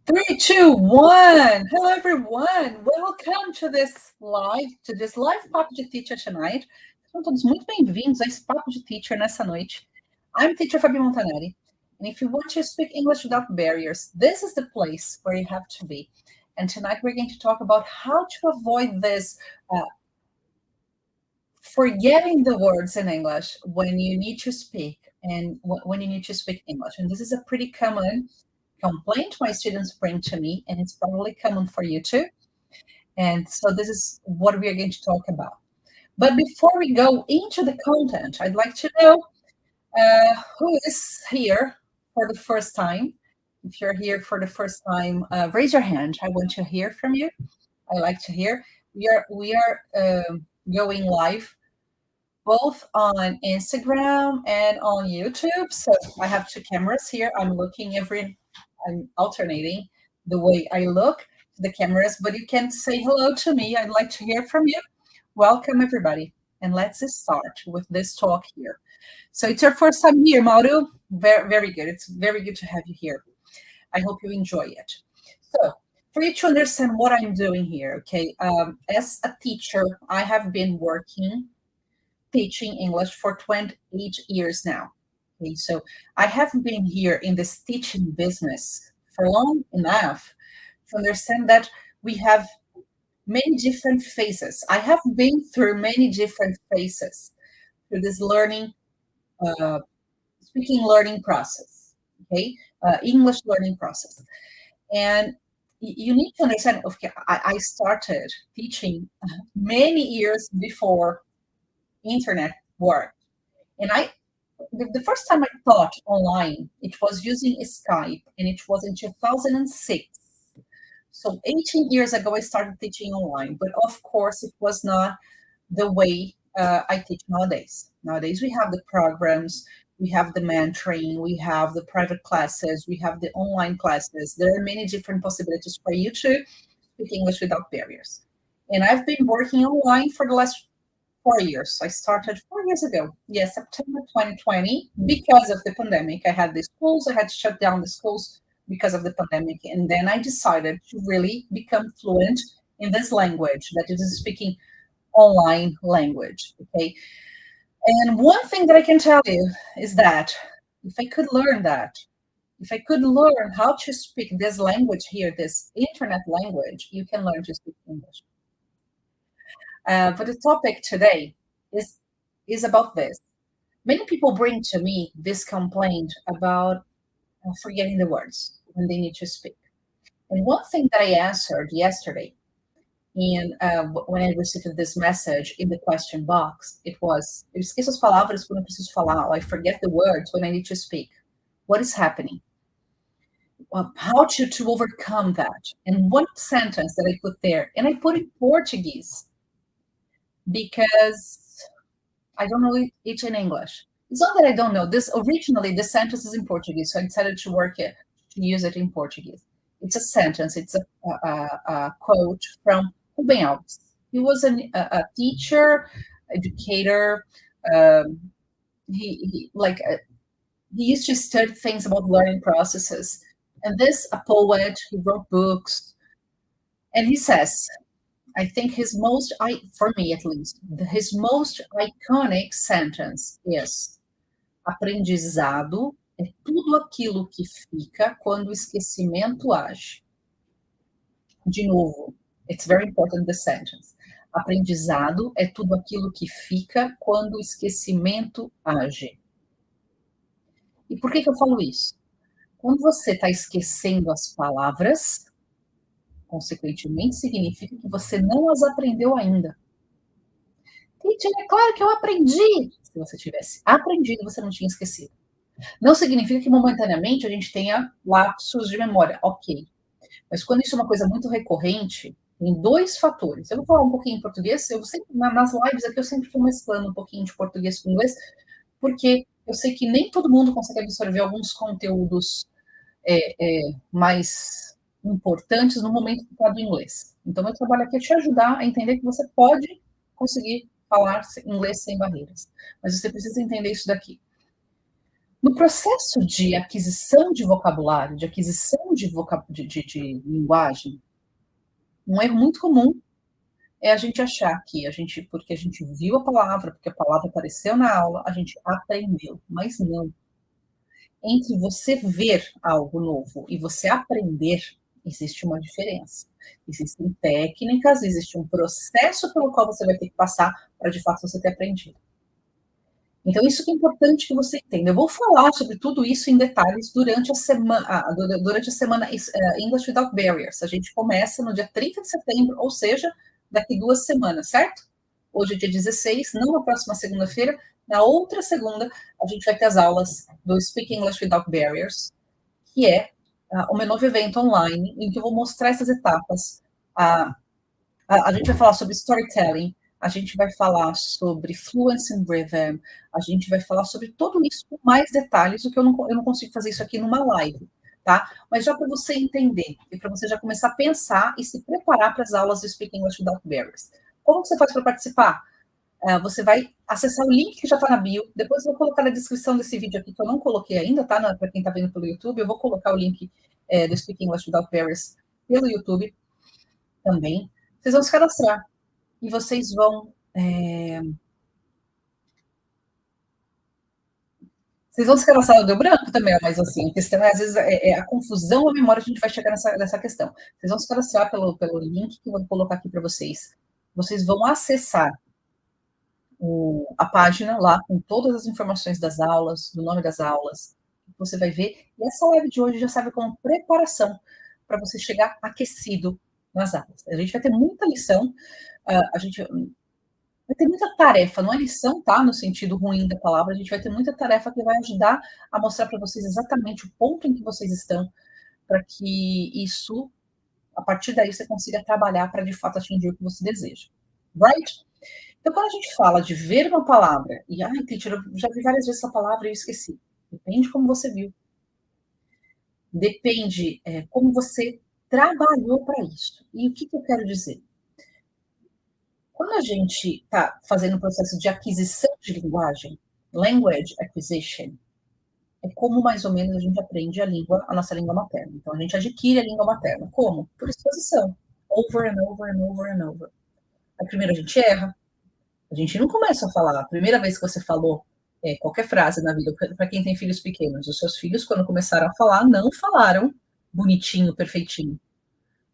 Three, two, one. Hello, everyone. Welcome to this live Papo de Teacher tonight. São todos muito bem-vindos a esse Papo de Teacher nessa noite. I'm Teacher Fabi Montanari, and if you want to speak English without barriers, this is the place where you have to be. And tonight we're going to talk about how to avoid this forgetting the words in English when you need to speak and when you need to speak English. And this is a pretty common complaint my students bring to me, and it's probably common for you too. And so this is what we are going to talk about. But before we go into the content, I'd like to know who is here for the first time. If you're here for the first time, raise your hand. I want to hear from you. I like to hear. We are going live both on Instagram and on YouTube. So I have two cameras here. I'm alternating the way I look to the cameras, but you can say hello to me. I'd like to hear from you. Welcome, everybody. And let's start with this talk here. So it's your first time here, Mauro. Very, very good. It's very good to have you here. I hope you enjoy it. So for you to understand what I'm doing here, okay, as a teacher, I have been teaching English for 28 years now. Okay, so I have been here in this teaching business for long enough to understand that we have many different phases. I have been through many different phases through this speaking learning process, okay, English learning process. And you need to understand, okay, I started teaching many years before internet worked. And the first time I taught online, it was using Skype, and it was in 2006. So 18 years ago, I started teaching online, but of course, it was not the way I teach nowadays. Nowadays, we have the programs, we have the mentoring, we have the private classes, we have the online classes. There are many different possibilities for you to speak English without barriers. And I've been working online for the last 4 years. I started 4 years ago. Yes, September 2020, because of the pandemic. I had the schools, I had to shut down the schools because of the pandemic. And then I decided to really become fluent in this language, that is speaking online language, okay? And one thing that I can tell you is that if I could learn how to speak this language here, this internet language, you can learn to speak English. But the topic today is about this. Many people bring to me this complaint about forgetting the words when they need to speak. And one thing that I answered yesterday, and when I received this message in the question box, it was, eu esqueço as palavras quando eu preciso falar, or I forget the words when I need to speak. What is happening? How to overcome that? And one sentence that I put there, and I put in Portuguese, because I don't know it in English. It's not that I don't know. Originally, the sentence is in Portuguese, so I decided to use it in Portuguese. It's a sentence. It's a quote from Rubem Alves. He was a teacher, educator. He used to study things about learning processes. And a poet, he wrote books, and he says, I think for me at least, his most iconic sentence is: aprendizado é tudo aquilo que fica quando o esquecimento age. De novo, it's very important, the sentence. Aprendizado é tudo aquilo que fica quando o esquecimento age. E por que eu falo isso? Quando você está esquecendo as palavras, consequentemente, significa que você não as aprendeu ainda. Teacher, é claro que eu aprendi. Se você tivesse aprendido, você não tinha esquecido. Não significa que momentaneamente a gente tenha lapsos de memória, ok. Mas quando isso é uma coisa muito recorrente, tem dois fatores. Eu vou falar um pouquinho em português, nas lives aqui eu sempre estou mesclando um pouquinho de português com inglês, porque eu sei que nem todo mundo consegue absorver alguns conteúdos mais importantes no momento que está do inglês. Então, meu trabalho aqui é te ajudar a entender que você pode conseguir falar inglês sem barreiras. Mas você precisa entender isso daqui. No processo de aquisição de vocabulário, de aquisição de linguagem, um erro muito comum é a gente achar que porque a gente viu a palavra, porque a palavra apareceu na aula, a gente aprendeu, mas não. Entre você ver algo novo e você aprender, existe uma diferença. Existem técnicas, existe um processo pelo qual você vai ter que passar para de fato você ter aprendido. Então, isso que é importante que você entenda. Eu vou falar sobre tudo isso em detalhes durante a semana English Without Barriers. A gente começa no dia 30 de setembro, ou seja, daqui 2 semanas, certo? Hoje é dia 16, não na próxima segunda-feira, na outra segunda, a gente vai ter as aulas do Speak English Without Barriers, que é o meu novo evento online, em que eu vou mostrar essas etapas. A gente vai falar sobre storytelling, a gente vai falar sobre fluency and rhythm, a gente vai falar sobre tudo isso com mais detalhes, o que eu não consigo fazer isso aqui numa live, tá? Mas já para você entender e para você já começar a pensar e se preparar para as aulas do Speak English Without Barriers. Como você faz para participar? Você vai acessar o link que já está na bio. Depois eu vou colocar na descrição desse vídeo aqui, que eu não coloquei ainda, tá? Para quem está vendo pelo YouTube, eu vou colocar o link do Speak English Without Barriers pelo YouTube também. Vocês vão se cadastrar e vocês vão. Vocês vão se cadastrar no Deu Branco também, mas assim, a questão é, às vezes, a confusão, a memória, a gente vai chegar nessa questão. Vocês vão se cadastrar pelo link que eu vou colocar aqui para vocês. Vocês vão acessar a página lá com todas as informações das aulas, do nome das aulas, você vai ver. E essa live de hoje já serve como preparação para você chegar aquecido nas aulas. A gente vai ter muita lição, a gente vai ter muita tarefa, não é lição, tá? No sentido ruim da palavra, a gente vai ter muita tarefa que vai ajudar a mostrar para vocês exatamente o ponto em que vocês estão, para que isso, a partir daí, você consiga trabalhar para de fato atingir o que você deseja. Right? Então, quando a gente fala de ver uma palavra, e, ai, teacher, eu já vi várias vezes essa palavra e eu esqueci. Depende de como você viu. Depende como você trabalhou para isso. E o que eu quero dizer? Quando a gente está fazendo o processo de aquisição de linguagem, language acquisition, é como mais ou menos a gente aprende a nossa língua materna. Então, a gente adquire a língua materna. Como? Por exposição. Over and over and over and over. Aí, primeiro a gente erra, a gente não começa a falar. A primeira vez que você falou qualquer frase na vida, para quem tem filhos pequenos, os seus filhos, quando começaram a falar, não falaram bonitinho, perfeitinho.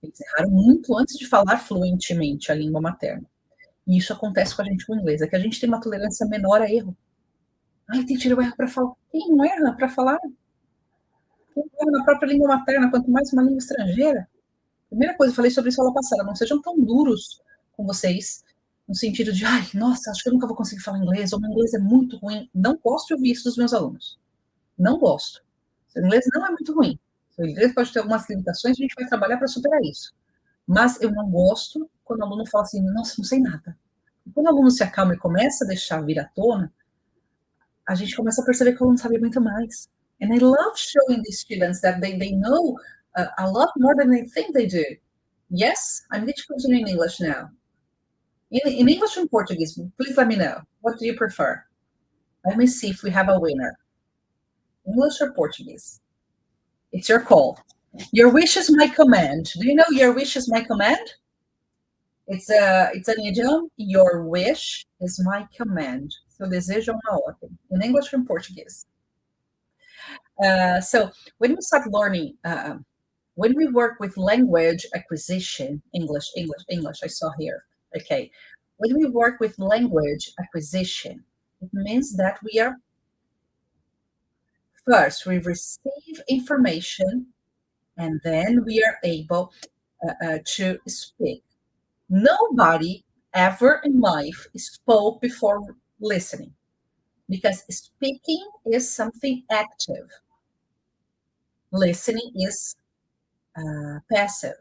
Eles erraram muito antes de falar fluentemente a língua materna. E isso acontece com a gente com o inglês. É que a gente tem uma tolerância menor a erro. Ai, tem tiro erro para falar. Quem não erra para falar? Quem erra na própria língua materna, quanto mais uma língua estrangeira? Primeira coisa, eu falei sobre isso aula passada, não sejam tão duros com vocês, no sentido de, ai, nossa, acho que eu nunca vou conseguir falar inglês, ou meu inglês é muito ruim. Não gosto de ouvir isso dos meus alunos. Não gosto. Seu inglês não é muito ruim. Seu inglês pode ter algumas limitações, a gente vai trabalhar para superar isso. Mas eu não gosto quando o aluno fala assim, nossa, não sei nada. E quando o aluno se acalma e começa a deixar vir à tona, a gente começa a perceber que o aluno sabe muito mais. And I love showing these students that they know a lot more than they think they do. Yes, I'm teaching in English now. In English and Portuguese, please let me know. What do you prefer? Let me see if we have a winner. English or Portuguese? It's your call. Your wish is my command. Do you know your wish is my command? It's an idiom. Your wish is my command. Seu desejo é uma ordem. In English and Portuguese. So when we start learning, when we work with language acquisition, English, I saw here. Okay. When we work with language acquisition, it means that we receive information and then we are able to speak. Nobody ever in life spoke before listening, because speaking is something active. Listening is passive.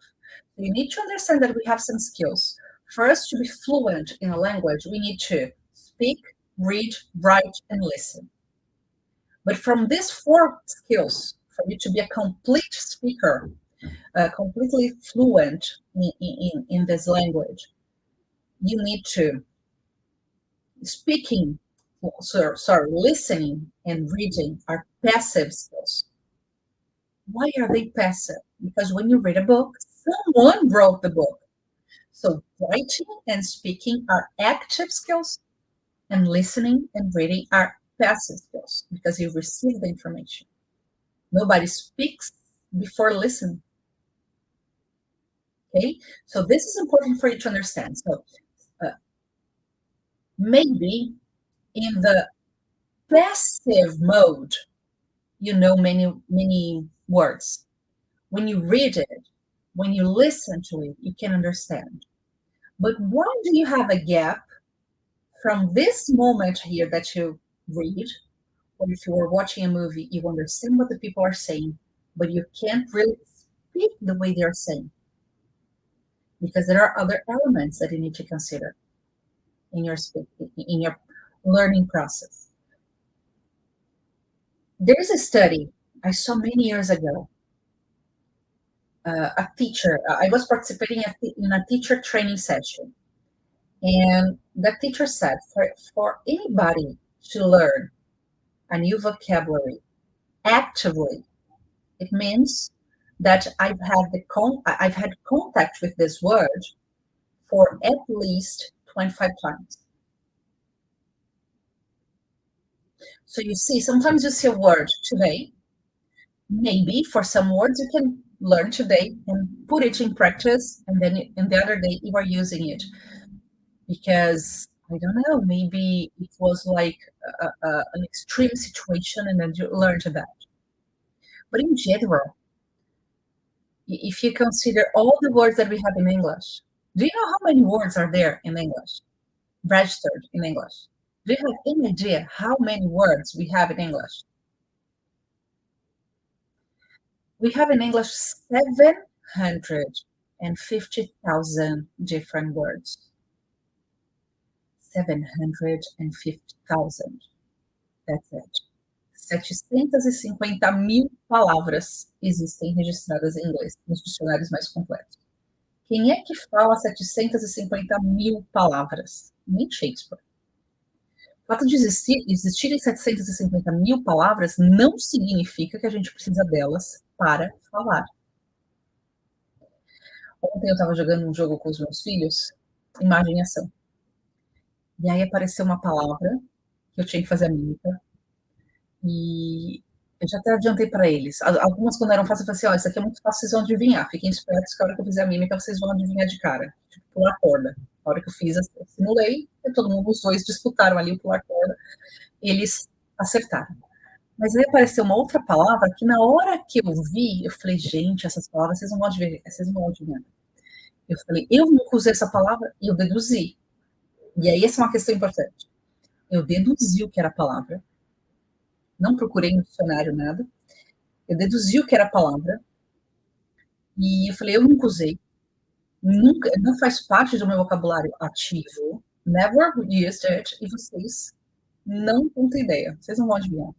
You need to understand that we have some skills. First, to be fluent in a language, we need to speak, read, write, and listen. But from these 4 skills, for you to be a complete speaker, completely fluent in this language, you need to listening and reading are passive skills. Why are they passive? Because when you read a book, someone wrote the book. So writing and speaking are active skills, and listening and reading are passive skills because you receive the information. Nobody speaks before listening. Okay, so this is important for you to understand. So maybe in the passive mode, you know many words. When you read it, when you listen to it, you can understand. But why do you have a gap from this moment here that you read, or if you are watching a movie, you understand what the people are saying, but you can't really speak the way they are saying? Because there are other elements that you need to consider in your learning process. There is a study I saw many years ago. A teacher, I was participating in a teacher training session, and the teacher said for anybody to learn a new vocabulary actively, it means that I've had contact with this word for at least 25 times. So you see, sometimes you see a word today. Maybe for some words you can learn today and put it in practice, and then in the other day you are using it because I don't know, maybe it was like an extreme situation and then you learned that. But in general, if you consider all the words that we have in English, do you know how many words are there in English, registered in English? Do you have any idea how many words we have in English? We have in English 750,000 different words. 750,000. That's it. 750 mil palavras existem registradas em inglês, nos dicionários mais completos. Quem é que fala 750 mil palavras? Nem Shakespeare. O fato de existirem 750 mil palavras não significa que a gente precisa delas para falar. Ontem eu estava jogando um jogo com os meus filhos, imagem e ação. E aí apareceu uma palavra que eu tinha que fazer a mímica. E eu já até adiantei para eles. Algumas, quando eram fáceis, eu falei assim: ó, isso aqui é muito fácil, vocês vão adivinhar. Fiquem espertos que a hora que eu fizer a mímica, vocês vão adivinhar de cara. Tipo, pular corda. A hora que eu fiz, eu simulei, e todo mundo, os dois disputaram ali o pular corda. E eles acertaram. Mas aí apareceu uma outra palavra que na hora que eu vi, eu falei, gente, essas palavras vocês não vão adivinhar. Eu falei, eu nunca usei essa palavra e eu deduzi. E aí essa é uma questão importante. Eu deduzi o que era a palavra. Não procurei no dicionário nada. Eu deduzi o que era a palavra. E eu falei, eu nunca usei. Nunca, não faz parte do meu vocabulário ativo. Never used it. E vocês não têm ideia. Vocês não vão adivinhar.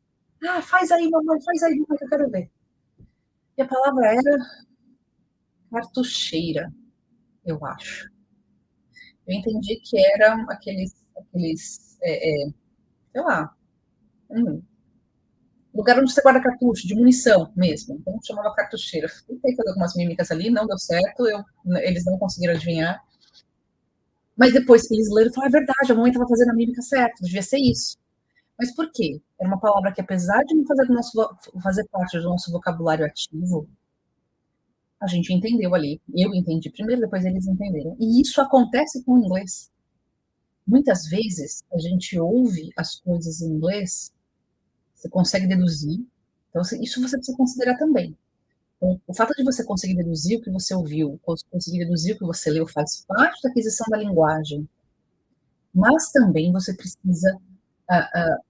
Ah, faz aí, mamãe, que eu quero ver. E a palavra era cartucheira, eu acho. Eu entendi que eram aqueles sei lá, lugar onde você guarda cartucho, de munição mesmo. Então chamava cartucheira. Tentei fazer algumas mímicas ali, não deu certo, eles não conseguiram adivinhar. Mas depois que eles leram, falaram, é verdade, a mamãe estava fazendo a mímica certa, devia ser isso. Mas por quê? Era uma palavra que, apesar de não fazer parte do nosso vocabulário ativo, a gente entendeu ali. Eu entendi primeiro, depois eles entenderam. E isso acontece com o inglês. Muitas vezes a gente ouve as coisas em inglês, você consegue deduzir. Então, isso você precisa considerar também. Então, o fato de você conseguir deduzir o que você ouviu, conseguir deduzir o que você leu, faz parte da aquisição da linguagem. Mas também você precisa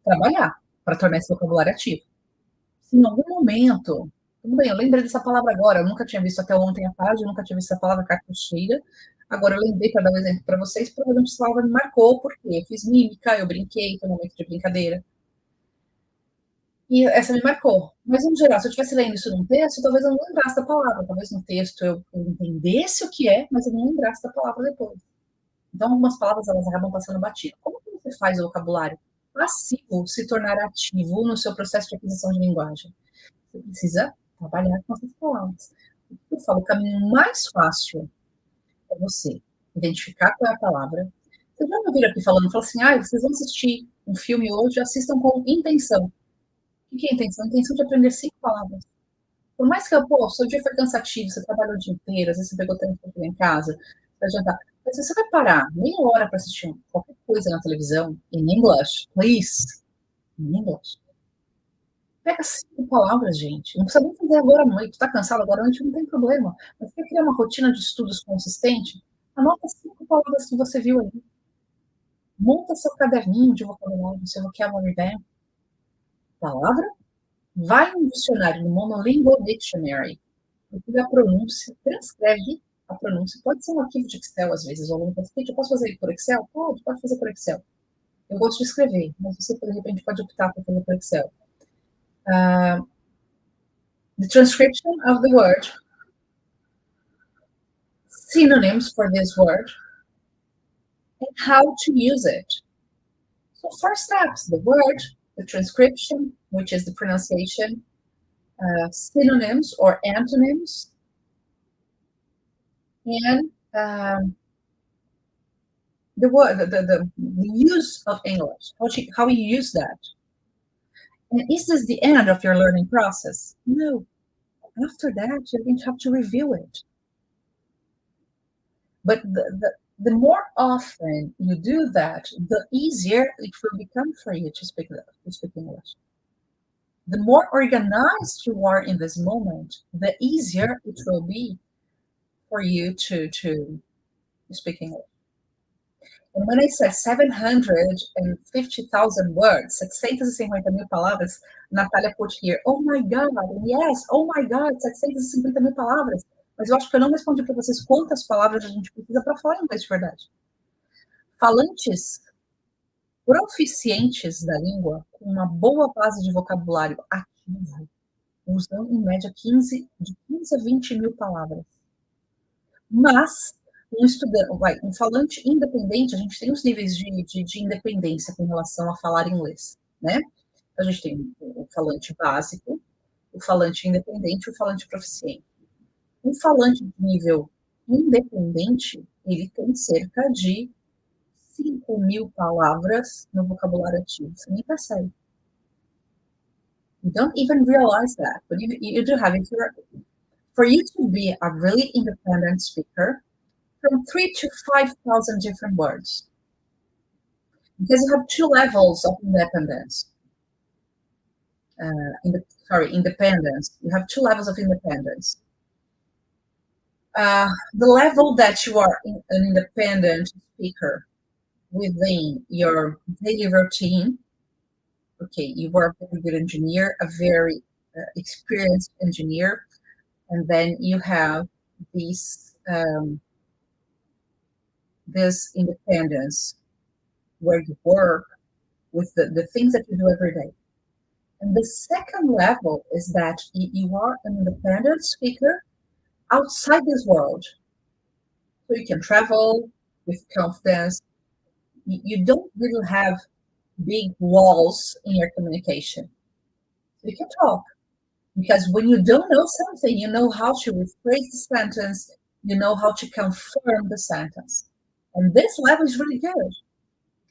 trabalhar para tornar esse vocabulário ativo. Se em algum momento, tudo bem, eu lembrei dessa palavra agora, eu nunca tinha visto até ontem à tarde, eu nunca tinha visto essa palavra cartucheira, agora eu lembrei para dar um exemplo para vocês, provavelmente essa palavra me marcou, porque eu fiz mímica, eu brinquei, foi um momento de brincadeira. E essa me marcou. Mas, no geral, se eu estivesse lendo isso num texto, talvez eu não lembrasse da palavra, talvez no texto eu entendesse o que é, mas eu não lembrasse da palavra depois. Então, algumas palavras, elas acabam passando batido. Como que você faz o vocabulário passivo se tornar ativo no seu processo de aquisição de linguagem. Você precisa trabalhar com essas palavras. Eu falo, o caminho mais fácil é você identificar qual é a palavra. Vocês já me ouviram aqui falando, assim, vocês vão assistir um filme hoje, assistam com intenção. O que é intenção? Intenção de aprender 5 palavras. Por mais que, seu dia foi cansativo, você trabalhou o dia inteiro, às vezes você pegou tempo para em casa, para jantar. Mas você vai parar meia hora para assistir qualquer coisa na televisão, in English, please, in English. Pega 5 palavras, gente. Não precisa nem fazer agora à noite. Está cansado agora à noite, não tem problema. Mas quer criar uma rotina de estudos consistente? Anota 5 palavras que você viu ali. Monta seu caderninho de vocabulário, seu vocabulary bank. Palavra? Vai no dicionário, no Monolingual Dictionary. Procura a pronúncia, transcreve a pronúncia. Pode ser um arquivo de Excel, às vezes. O aluno pensa, eu posso fazer por Excel? Pode fazer por Excel. Eu gosto de escrever, mas você, de repente, pode optar por fazer por Excel. The transcription of the word, synonyms for this word, and how to use it. So 4 steps, the word, the transcription, which is the pronunciation, synonyms or antonyms, and the word, the use of English, how you use that. And is this the end of your learning process? No. After that, you're going to have to review it. But the more often you do that, the easier it will become for you to speak English. The more organized you are in this moment, the easier it will be for you to speak English. And when I said 750,000 words, 750,000 palavras, Natália put here, oh my God, yes, oh my God, 750,000 palavras. Mas eu acho que eu não respondi para vocês quantas palavras a gente precisa para falar inglês de verdade. Falantes proficientes da língua, com uma boa base de vocabulário ativo, usam em média de 15 a 20 mil palavras. Mas um falante independente, a gente tem os níveis de independência com relação a falar inglês, né? A gente tem o falante básico, o falante independente e o falante proficiente. Um falante de nível independente, ele tem cerca de 5 mil palavras no vocabulário ativo. Você nem percebe. You don't even realize that, but you do have it. For you to be a really independent speaker, from 3,000 to 5,000 different words. Because you have 2 levels of independence. Independence. You have 2 levels of independence. The level that you are an independent speaker within your daily routine. Okay, you are a very good engineer, a very experienced engineer, and then you have this independence where you work with the things that you do every day. And the second level is that you are an independent speaker outside this world. So you can travel with confidence. You don't really have big walls in your communication. You can talk. Because when you don't know something, you know how to rephrase the sentence, you know how to confirm the sentence. And this level is really good.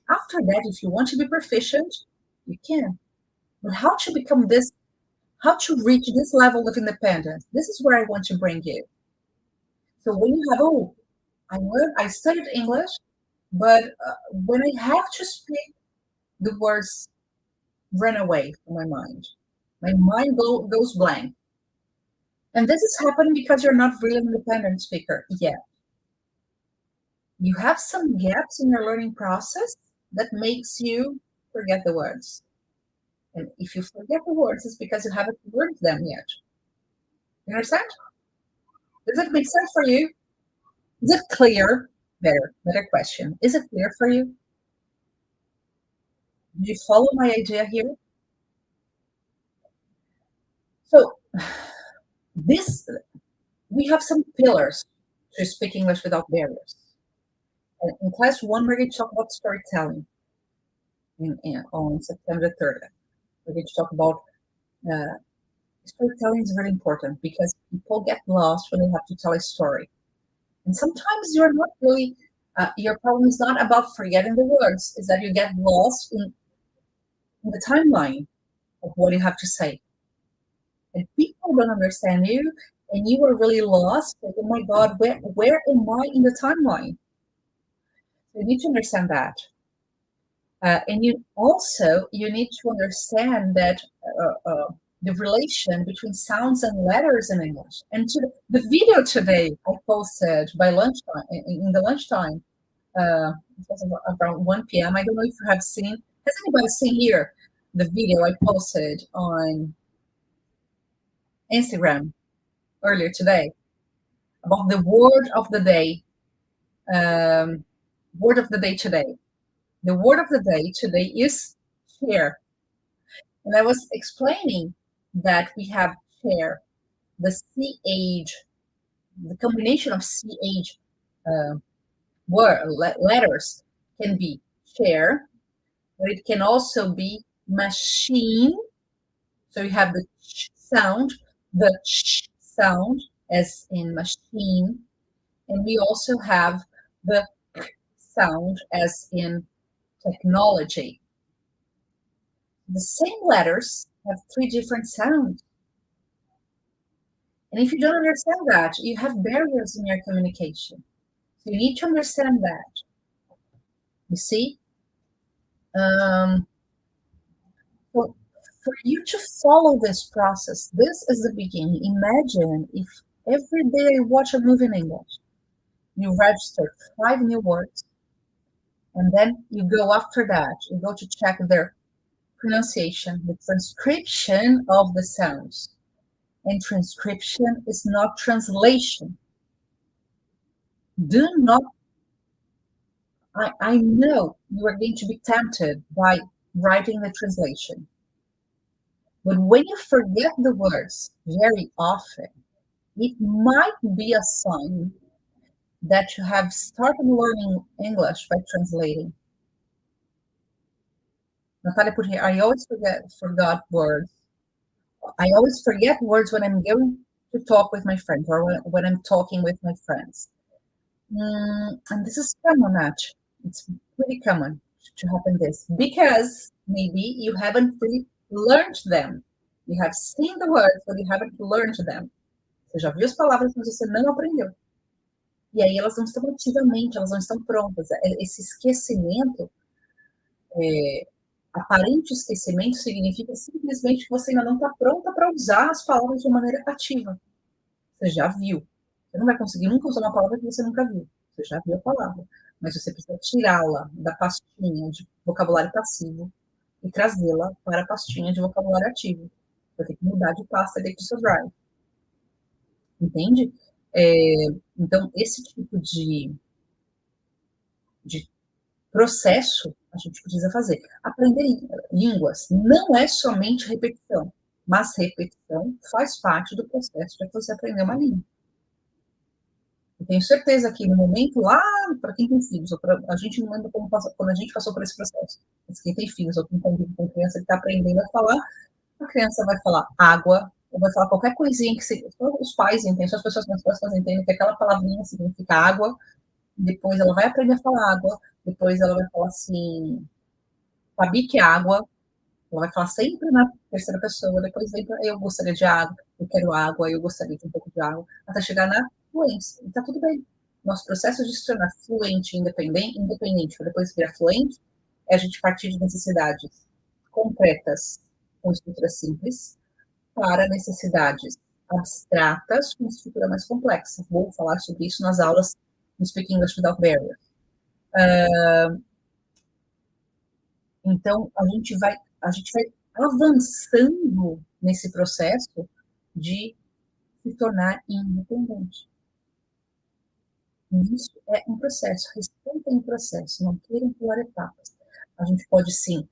After that, if you want to be proficient, you can. But how to reach this level of independence? This is where I want to bring you. So when you have, I studied English, but when I have to speak, the words run away from my mind. My mind goes blank. And this is happening because you're not really an independent speaker yet. You have some gaps in your learning process that makes you forget the words. And if you forget the words, it's because you haven't learned them yet. You understand? Does it make sense for you? Is it clear? Better question. Is it clear for you? Do you follow my idea here? So we have some pillars to speak English without barriers. And in class 1, we're going to talk about storytelling. on September 30th. We're going to talk about storytelling is very important because people get lost when they have to tell a story. And sometimes you're not really, your problem is not about forgetting the words, it's that you get lost in the timeline of what you have to say. And people don't understand you, and you are really lost. Like, oh my God, where am I in the timeline? So you need to understand that. And you need to understand that the relation between sounds and letters in English. And the video today I posted by lunchtime, in the lunchtime, it was around 1 p.m. I don't know if you have seen. Has anybody seen here the video I posted on Instagram earlier today about the word of the day? Word of the day today. The word of the day today is share. And I was explaining that we have share, the CH, the combination of CH letters can be share, but it can also be machine. So you have the ch sound, the ch sound, as in machine, and we also have the k sound, as in technology. The same letters have three different sounds. And if you don't understand that, you have barriers in your communication. So you need to understand that. You see? So for you to follow this process, this is the beginning. Imagine if every day I watch a movie in English, you register 5 new words, and then you go after that, you go to check their pronunciation, the transcription of the sounds. And transcription is not translation. Do not, I know you are going to be tempted by writing the translation. But when you forget the words very often, it might be a sign that you have started learning English by translating. Natalia put here, I always forgot words. I always forget words when I'm going to talk with my friends or when I'm talking with my friends. And this is common, actually. It's pretty common to happen this because maybe you haven't really learned them. You have seen the words, but you haven't learned them. Você já viu as palavras, mas você não aprendeu. E aí elas não estão ativamente, elas não estão prontas. Esse esquecimento, aparente esquecimento, significa simplesmente que você ainda não está pronta para usar as palavras de maneira ativa. Você já viu. Você não vai conseguir nunca usar uma palavra que você nunca viu. Você já viu a palavra. Mas você precisa tirá-la da pastinha de vocabulário passivo e trazê-la para a pastinha de vocabulário ativo. Vai ter que mudar de pasta dentro do seu drive. Entende? Então, esse tipo de processo a gente precisa fazer. Aprender línguas não é somente repetição, mas repetição faz parte do processo de você aprender uma língua. Eu tenho certeza que no momento lá, para quem tem filhos, a gente não lembra quando a gente passou por esse processo. Mas quem tem filhos ou quem convive com criança que está aprendendo a falar, a criança vai falar água, ou vai falar qualquer coisinha que os pais entendem, só as pessoas mais próximas entendem que aquela palavrinha significa água, depois ela vai aprender a falar água, depois ela vai falar assim, sabia que é água, ela vai falar sempre na terceira pessoa, depois vem para eu gostaria de água, eu quero água, eu gostaria de um pouco de água, até chegar na fluência. E tá tudo bem. Nosso processo de se tornar fluente e independente, para depois virar fluente, é a gente partir de necessidades concretas com estrutura simples para necessidades abstratas com estrutura mais complexa. Vou falar sobre isso nas aulas no Speak English Without Barriers. Então, a gente vai avançando nesse processo de se tornar independente. Isso é um processo, respeitem o processo, não queiram pular etapas. A gente pode, sim,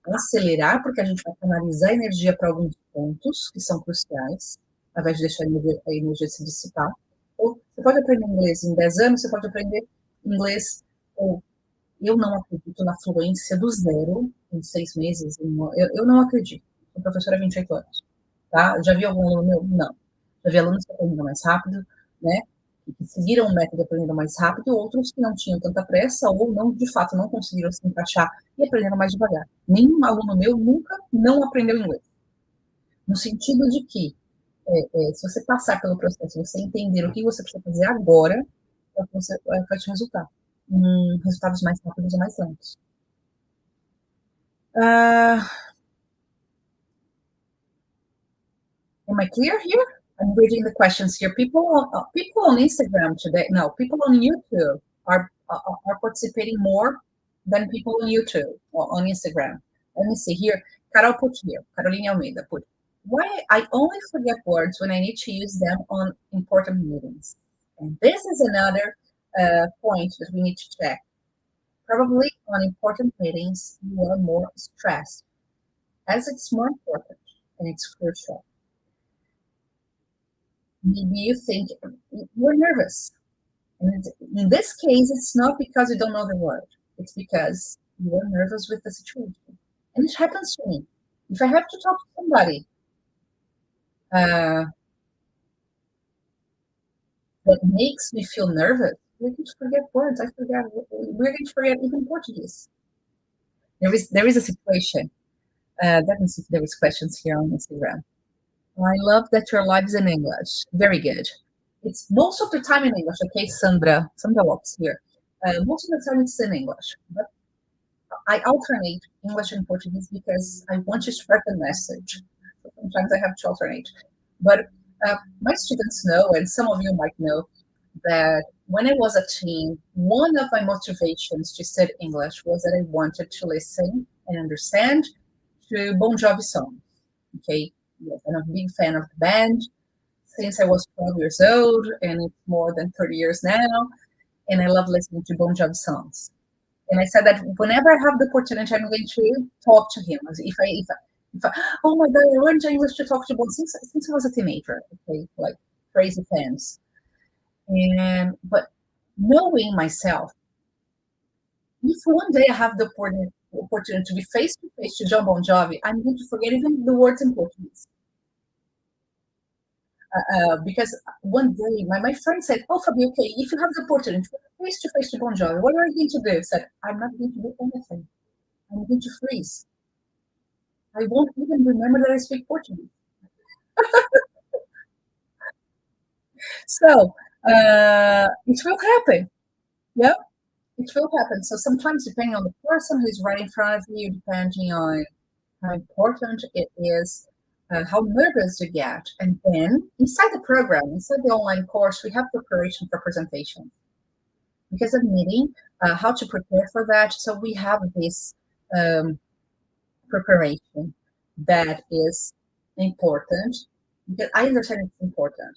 acelerar, porque a gente vai canalizar energia para alguns pontos que são cruciais, ao invés de deixar a energia se dissipar. Ou você pode aprender inglês em 10 anos, você pode aprender inglês ou Eu não acredito na fluência do zero em 6 meses. Eu não acredito. Sou professora há 28 anos. Tá? Já vi algum aluno meu? Não. Já vi alunos que aprendem mais rápido, né? Que seguiram o método aprendendo mais rápido, outros que não tinham tanta pressa ou não, de fato, não conseguiram se encaixar e aprenderam mais devagar. Nenhum aluno meu nunca não aprendeu inglês. No sentido de que, se você passar pelo processo, você entender o que você precisa fazer agora, você vai te resultar. Resultados mais rápidos e mais lentos. Uh, am I clear here? I'm reading the questions here. People on Instagram today, no, people on YouTube are participating more than people on YouTube or on Instagram. Let me see here. Carol put here, Caroline Almeida put, why I only forget words when I need to use them on important meetings. And this is another point that we need to check. Probably on important meetings, you are more stressed, as it's more important and it's crucial. Maybe you think you're nervous. And in this case, it's not because you don't know the word. It's because you're nervous with the situation. And it happens to me. If I have to talk to somebody that makes me feel nervous, we're going to forget words. We're going to forget even Portuguese. There is a situation. Let me see if there was questions here on Instagram. I love that your live is in English. Very good. It's most of the time in English. Okay, Sandra walks here. Most of the time it's in English, but I alternate English and Portuguese because I want to spread the message. So sometimes I have to alternate. But my students know, and some of you might know, that when I was a teen, one of my motivations to study English was that I wanted to listen and understand to Bon Jovi songs. Okay, yes, I'm a big fan of the band since I was 12 years old, and it's more than 30 years now. And I love listening to Bon Jovi songs. And I said that whenever I have the opportunity, I'm going to talk to him. If I oh my God, I learned English to talk to Bon since I was a teenager. Okay, like crazy fans. But knowing myself, if one day I have the opportunity to be face to face to John Bon Jovi, I'm going to forget even the words in Portuguese. Because one day my friend said, "Oh, Fabi, okay, if you have the opportunity face to face to Bon Jovi, what are you going to do?" I said, "I'm not going to do anything. I'm going to freeze. I won't even remember that I speak Portuguese." So it will happen. Yeah, it will happen. So sometimes, depending on the person who's right in front of you, depending on how important it is, how nervous you get. And then inside the program, inside the online course, we have preparation for presentation. Because of meeting, how to prepare for that. So we have this preparation that is important, because I understand it's important.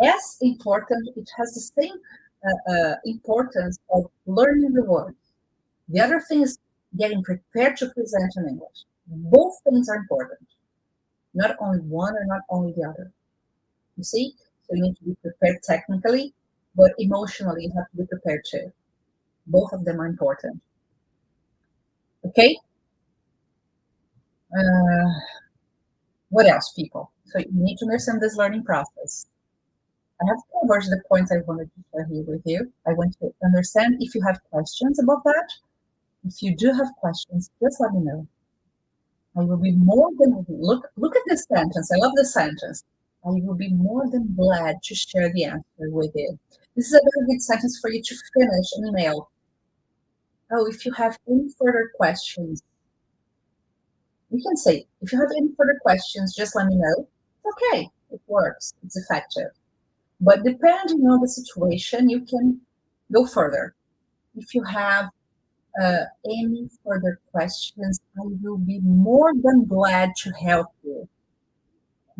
As important, it has the same importance of learning the words. The other thing is getting prepared to present in English. Both things are important. Not only one or not only the other. You see? So you need to be prepared technically, but emotionally you have to be prepared too. Both of them are important. Okay? What else, people? So you need to understand this learning process. I have covered the points I wanted to share here with you. I want to understand if you have questions about that. If you do have questions, just let me know. I will be more than look at this sentence. I love this sentence. I will be more than glad to share the answer with you. This is a very good sentence for you to finish an email. Oh, if you have any further questions, you can say, if you have any further questions, just let me know. Okay, it works. It's effective. But depending on the situation, you can go further. If you have any further questions, I will be more than glad to help you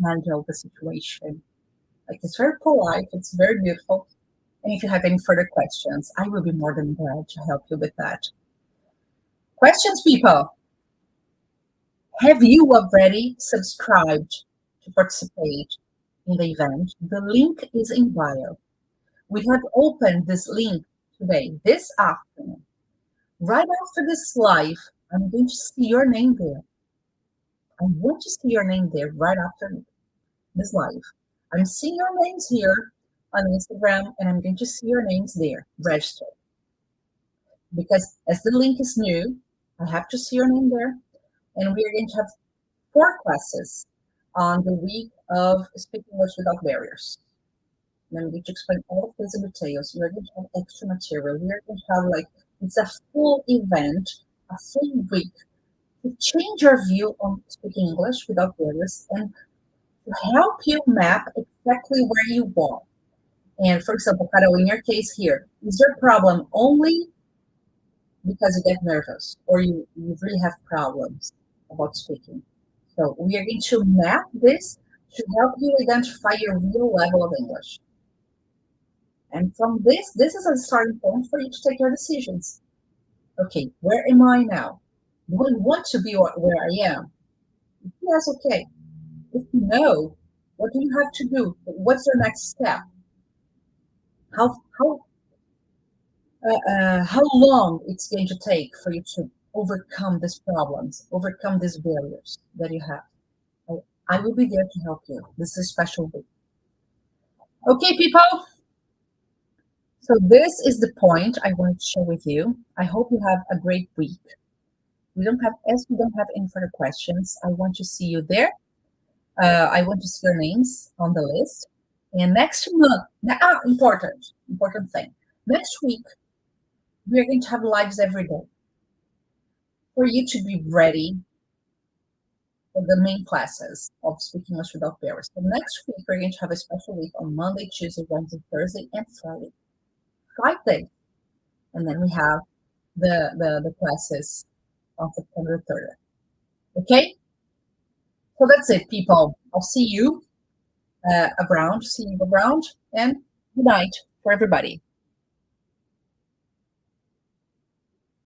handle the situation. Like, it's very polite, it's very beautiful. And if you have any further questions, I will be more than glad to help you with that. Questions, people? Have you already subscribed to participate in the event? The link is in bio. We have opened this link today, this afternoon. Right after this live, I'm going to see your name there. I want to see your name there right after this live. I'm seeing your names here on Instagram, and I'm going to see your names there registered. Because as the link is new, I have to see your name there. And we are going to have 4 classes on the week of Speaking English Without Barriers. And I'm going to explain all of this in details. We are going to have extra material. We are going to have it's a full event, a full week to change your view on speaking English without barriers and to help you map exactly where you want. And for example, Carol, in your case here, is your problem only because you get nervous or you really have problems about speaking? So we are going to map this to help you identify your real level of English. And from this is a starting point for you to take your decisions. Okay, where am I now? Do I want to be where I am? Yes, okay. If you know, what do you have to do? What's your next step? How long it's going to take for you to overcome these problems, overcome these barriers that you have? I will be there to help you. This is a special week. Okay, people. So this is the point I wanted to share with you. I hope you have a great week. As we don't have any further questions, I want to see you there. I want to see your names on the list. And next month, important thing. Next week, we are going to have lives every day for you to be ready for the main classes of Speaking English Without Barriers. So next week, we're going to have a special week on Monday, Tuesday, Wednesday, Thursday, and Friday. 5 days. And then we have the classes on September 3rd. Okay? So that's it, people. I'll see you around, and good night for everybody.